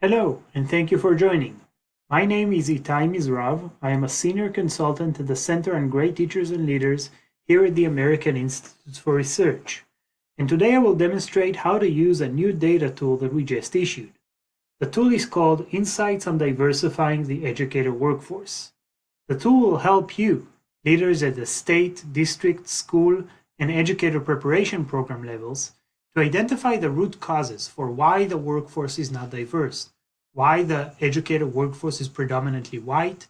Hello, and thank you for joining. My name is Itai Mizrav. I am a senior consultant at the Center on Great Teachers and Leaders here at the American Institute for Research. And today I will demonstrate how to use a new data tool that we just issued. The tool is called Insights on Diversifying the Educator Workforce. The tool will help you, leaders at the state, district, school, and educator preparation program levels, to identify the root causes for why the workforce is not diverse, why the educator workforce is predominantly white,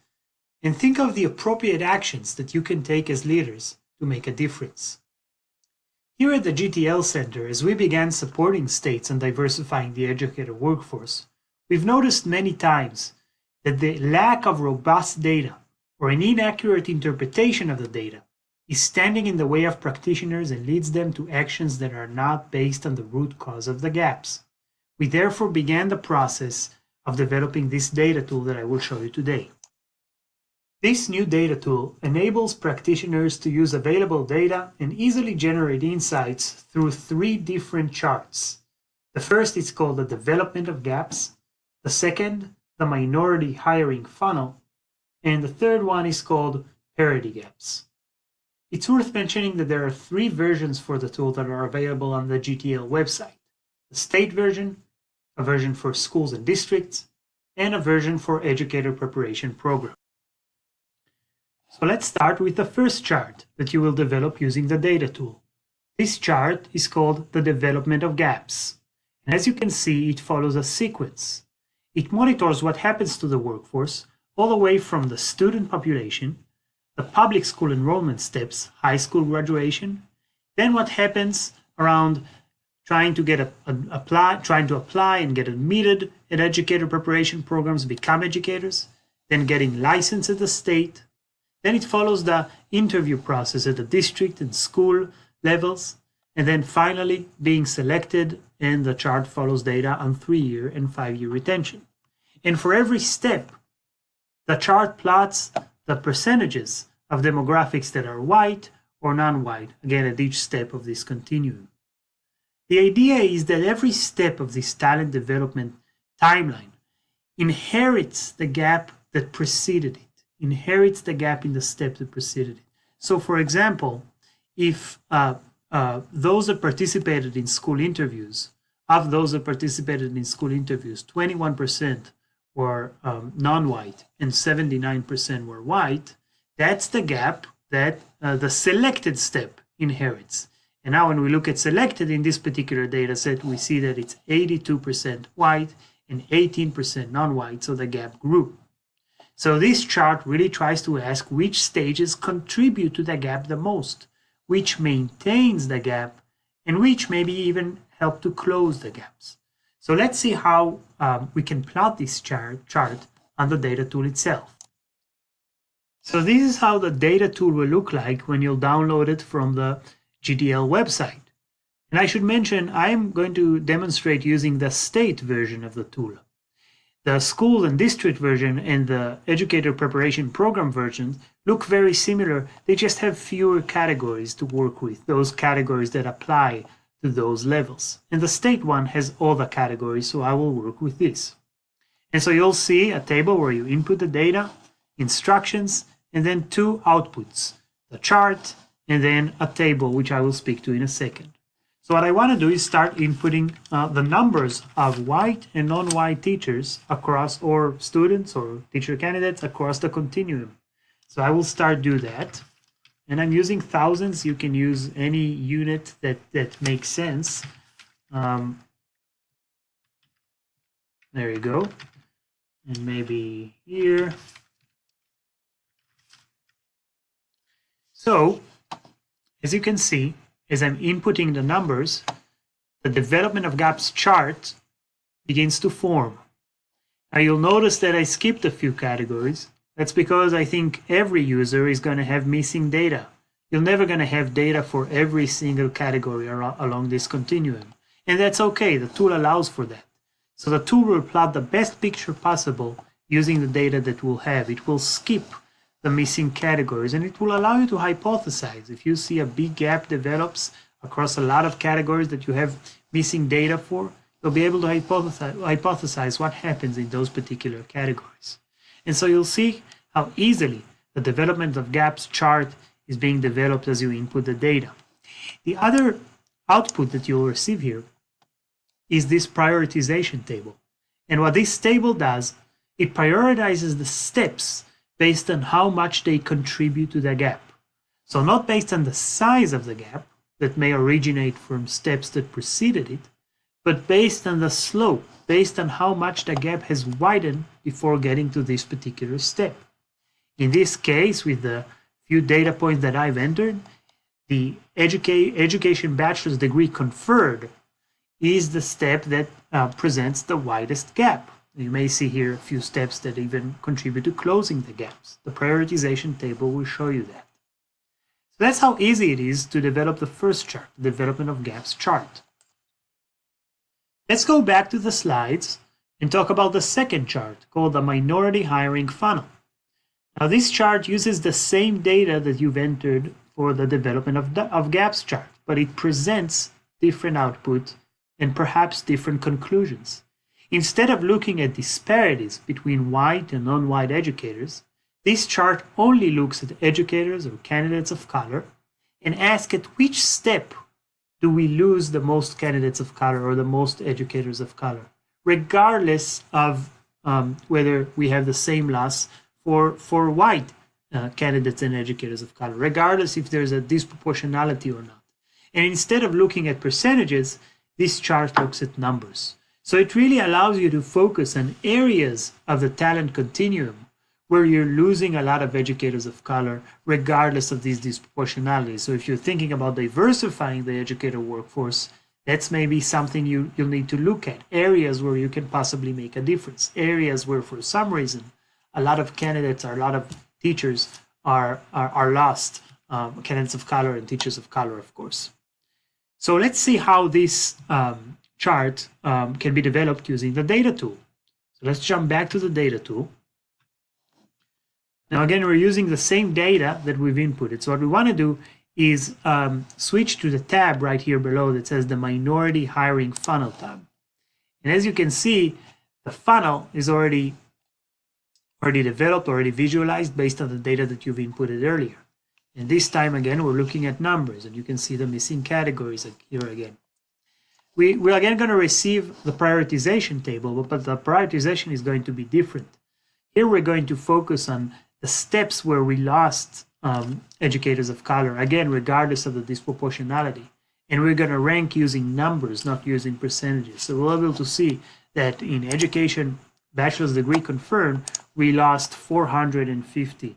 and think of the appropriate actions that you can take as leaders to make a difference. Here at the GTL Center, as we began supporting states on diversifying the educator workforce, we've noticed many times that the lack of robust data or an inaccurate interpretation of the data is standing in the way of practitioners and leads them to actions that are not based on the root cause of the gaps. We therefore began the process of developing this data tool that I will show you today. This new data tool enables practitioners to use available data and easily generate insights through three different charts. The first is called the development of gaps, the second, the minority hiring funnel, and the third one is called parity gaps. It's worth mentioning that there are three versions for the tool that are available on the GTL website: the state version, a version for schools and districts, and a version for educator preparation program. So let's start with the first chart that you will develop using the data tool. This chart is called the development of gaps. And as you can see, it follows a sequence. It monitors what happens to the workforce all the way from the student population, the public school enrollment steps, high school graduation, then what happens around trying to apply and get admitted at educator preparation programs, become educators, then getting licensed at the state. Then it follows the interview process at the district and school levels, and then finally being selected, and the chart follows data on 3-year and 5-year retention. And for every step, the chart plots the percentages of demographics that are white or non-white, again at each step of this continuum. The idea is that every step of this talent development timeline inherits the gap that preceded it, inherits the gap in the step that preceded it. So for example, if those that participated in school interviews, 21% were non-white and 79% were white, that's the gap that the selected step inherits. And now when we look at selected in this particular data set, we see that it's 82% white and 18% non-white, so the gap grew. So this chart really tries to ask which stages contribute to the gap the most, which maintains the gap, and which maybe even help to close the gaps. So let's see how we can plot this chart on the data tool itself. So this is how the data tool will look like when you'll download it from the GTL website. And I should mention, I am going to demonstrate using the state version of the tool. The school and district version and the educator preparation program versions look very similar. They just have fewer categories to work with, those categories that apply to those levels. And the state one has all the categories, so I will work with this. And so you'll see a table where you input the data, instructions, and then two outputs, the chart, and then a table, which I will speak to in a second. So what I want to do is start inputting the numbers of white and non-white teachers across, or students or teacher candidates across the continuum. So I will start do that. And I'm using thousands. You can use any unit that makes sense. There you go. And maybe here. So, as you can see, as I'm inputting the numbers, the development of gaps chart begins to form. Now you'll notice that I skipped a few categories. That's because I think every user is going to have missing data. You're never going to have data for every single category along this continuum. And that's okay, the tool allows for that. So the tool will plot the best picture possible using the data that we'll have. It will skip the missing categories, and it will allow you to hypothesize. If you see a big gap develops across a lot of categories that you have missing data for, You'll be able to hypothesize what happens in those particular categories. And so you'll see how easily the development of gaps chart is being developed as you input the data. The other output that you'll receive here is this prioritization table. And what this table does, it prioritizes the steps based on how much they contribute to the gap. So not based on the size of the gap that may originate from steps that preceded it, but based on the slope, based on how much the gap has widened before getting to this particular step. In this case, with the few data points that I've entered, the education bachelor's degree conferred is the step that presents the widest gap. You may see here a few steps that even contribute to closing the gaps. The prioritization table will show you that. So that's how easy it is to develop the first chart, the development of gaps chart. Let's go back to the slides and talk about the second chart called the minority hiring funnel. Now this chart uses the same data that you've entered for the development of gaps chart, but it presents different output and perhaps different conclusions. Instead of looking at disparities between white and non-white educators, this chart only looks at educators or candidates of color and asks at which step do we lose the most candidates of color or the most educators of color, regardless of whether we have the same loss for white candidates and educators of color, regardless if there's a disproportionality or not. And instead of looking at percentages, this chart looks at numbers. So it really allows you to focus on areas of the talent continuum where you're losing a lot of educators of color, regardless of these disproportionalities. So if you're thinking about diversifying the educator workforce, that's maybe something you'll need to look at. Areas where you can possibly make a difference. Areas where for some reason, a lot of candidates or a lot of teachers are lost, candidates of color and teachers of color, of course. So let's see how this chart can be developed using the data tool. So let's jump back to the data tool. Now again, we're using the same data that we've inputted. So what we want to do is switch to the tab right here below that says the minority hiring funnel tab. And as you can see, the funnel is already developed, already visualized based on the data that you've inputted earlier. And this time again, we're looking at numbers, and you can see the missing categories here again. We're again going to receive the prioritization table, but the prioritization is going to be different. Here we're going to focus on the steps where we lost educators of color, again, regardless of the disproportionality. And we're going to rank using numbers, not using percentages. So we'll be able to see that in education bachelor's degree confirmed, we lost 450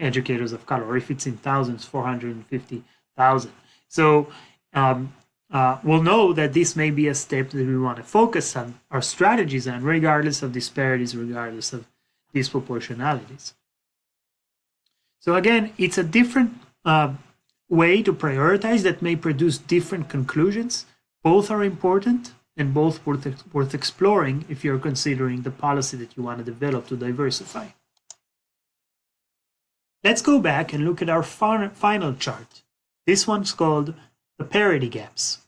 educators of color, or if it's in thousands, 450,000. So we'll know that this may be a step that we want to focus on our strategies on, regardless of disparities, regardless of disproportionalities. So again, it's a different way to prioritize that may produce different conclusions. Both are important and both worth exploring if you're considering the policy that you want to develop to diversify. Let's go back and look at our final chart. This one's called the parity gaps.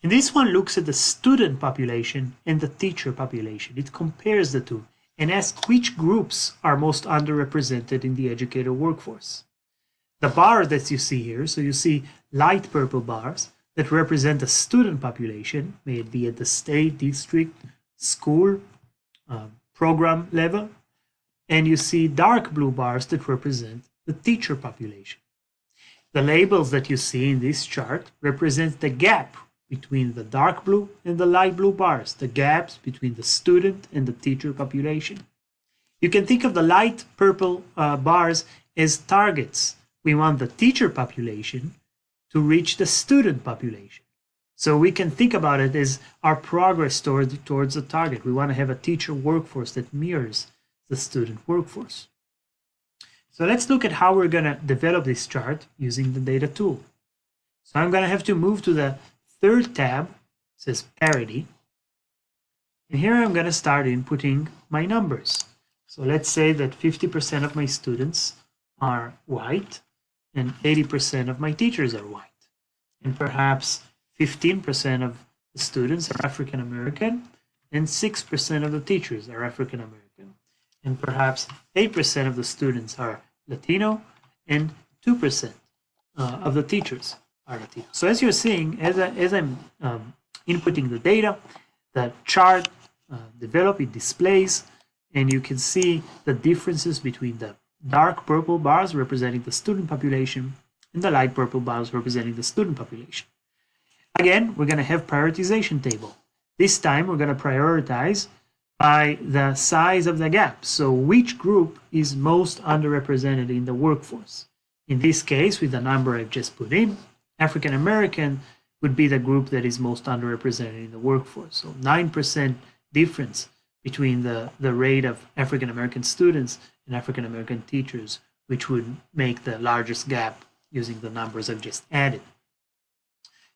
And this one looks at the student population and the teacher population. It compares the two and asks which groups are most underrepresented in the educator workforce. The bars that you see here, so you see light purple bars that represent the student population, may it be at the state, district, school, program level, and you see dark blue bars that represent the teacher population. The labels that you see in this chart represent the gap between the dark blue and the light blue bars, the gaps between the student and the teacher population. You can think of the light purple bars as targets. We want the teacher population to reach the student population. So we can think about it as our progress towards the target. We want to have a teacher workforce that mirrors the student workforce. So let's look at how we're going to develop this chart using the data tool. So I'm going to have to move to the third tab, it says parity. And here I'm going to start inputting my numbers. So let's say that 50% of my students are white and 80% of my teachers are white. And perhaps 15% of the students are African American, and 6% of the teachers are African American, and perhaps 8% of the students are Latino, and 2% of the teachers are Latino. So as you're seeing, as I'm inputting the data, the chart develops, it displays, and you can see the differences between the dark purple bars representing the student population and the light purple bars representing the student population. Again, we're going to have prioritization table. This time we're going to prioritize by the size of the gap. So which group is most underrepresented in the workforce? In this case, with the number I've just put in, African American would be the group that is most underrepresented in the workforce. So 9% difference between the rate of African American students and African American teachers, which would make the largest gap using the numbers I've just added.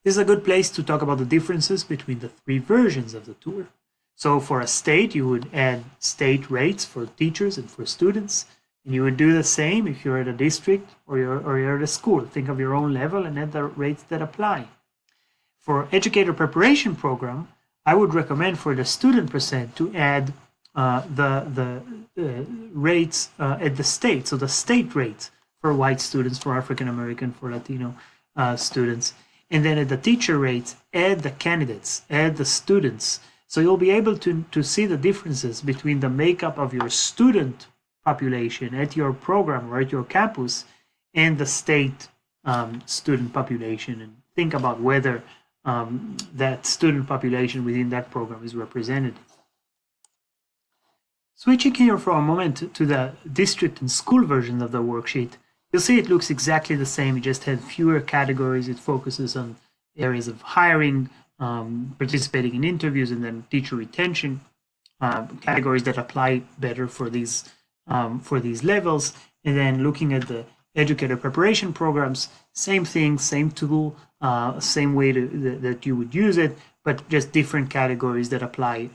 This is a good place to talk about the differences between the three versions of the tool. So for a state, you would add state rates for teachers and for students, and you would do the same if you're at a district or you're at a school. Think of your own level and add the rates that apply. For educator preparation program, I would recommend for the student percent to add the rates at the state, so the state rates for white students, for African American, for Latino students. And then at the teacher rates, add the candidates, add the students. So you'll be able to see the differences between the makeup of your student population at your program or at your campus and the state student population, and think about whether that student population within that program is represented. Switching here for a moment to the district and school version of the worksheet, you'll see it looks exactly the same. It just had fewer categories. It focuses on areas of hiring, participating in interviews, and then teacher retention, categories that apply better for these levels. And then looking at the educator preparation programs, same thing, same tool, same way that you would use it, but just different categories that apply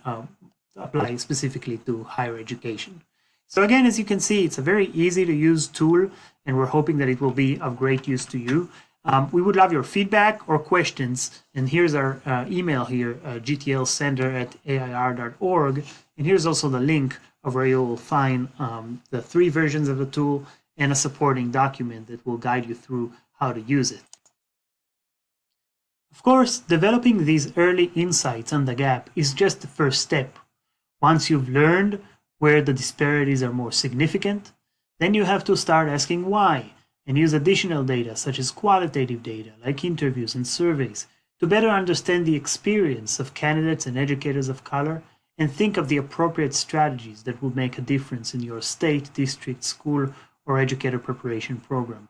specifically to higher education. So again, as you can see, it's a very easy to use tool, and we're hoping that it will be of great use to you. We would love your feedback or questions, and here's our email here, gtlcenter@air.org, and here's also the link of where you will find the three versions of the tool and a supporting document that will guide you through how to use it. Of course, developing these early insights on the gap is just the first step. Once you've learned where the disparities are more significant, then you have to start asking why and use additional data such as qualitative data like interviews and surveys to better understand the experience of candidates and educators of color and think of the appropriate strategies that will make a difference in your state, district, school, or educator preparation program.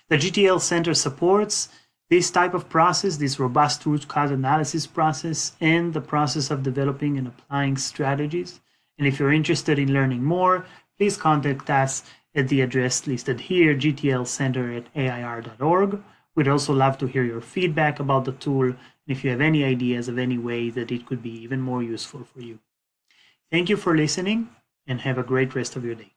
The GTL Center supports this type of process, this robust root cause analysis process, and the process of developing and applying strategies. And if you're interested in learning more, please contact us at the address listed here, gtlcenter@air.org. We'd also love to hear your feedback about the tool, and if you have any ideas of any way that it could be even more useful for you. Thank you for listening, and have a great rest of your day.